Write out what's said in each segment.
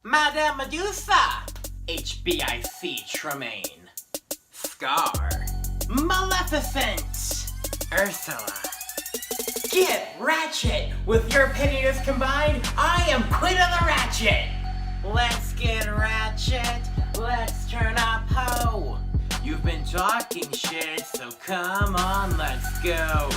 Madame Medusa, HBIC Tremaine, Scar, Maleficent, Ursula. Get Ratchet! With your pettiness combined, I am Queen of the Ratchet! Let's get Ratchet, let's turn up ho! You've been talking shit, so come on, let's go!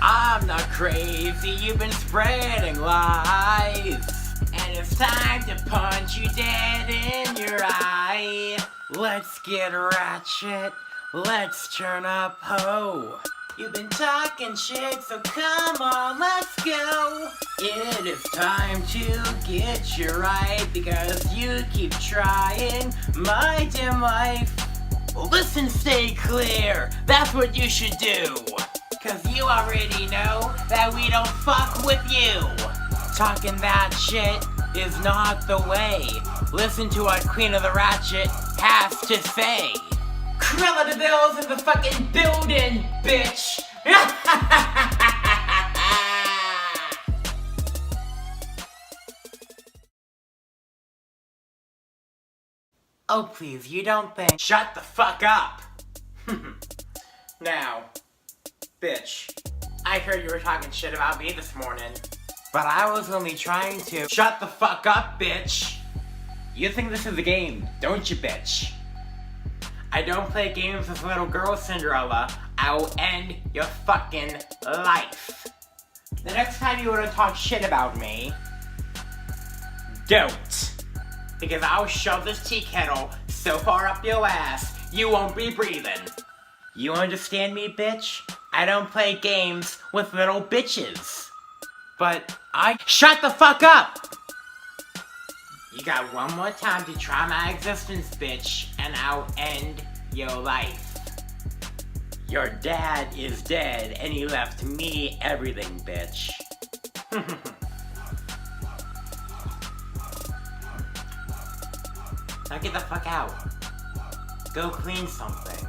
I'm not crazy, you've been spreading lies! And it's time to punch you dead in your eye! Let's get Ratchet, let's turn up ho! You've been talking shit, so come on, let's go! It is time to get you right, because you keep trying my dim life. Listen, stay clear, that's what you should do. Cause you already know that we don't fuck with you. Talking that shit is not the way. Listen to what Queen of the Ratchet has to say. Cruella de Vil's in the fucking building, bitch! Oh please, you don't think— Shut the fuck up! Now, bitch, I heard you were talking shit about me this morning, but I was only trying to— Shut the fuck up, bitch! You think this is a game, don't you, bitch? I don't play games with little girl, Cinderella. I will end your fucking life. The next time you want to talk shit about me, don't. Because I'll shove this tea kettle so far up your ass, you won't be breathing. You understand me, bitch? I don't play games with little bitches. But Shut the fuck up! You got one more time to try my existence, bitch, and I'll end your life. Your dad is dead, and he left me everything, bitch. Now get the fuck out. Go clean something.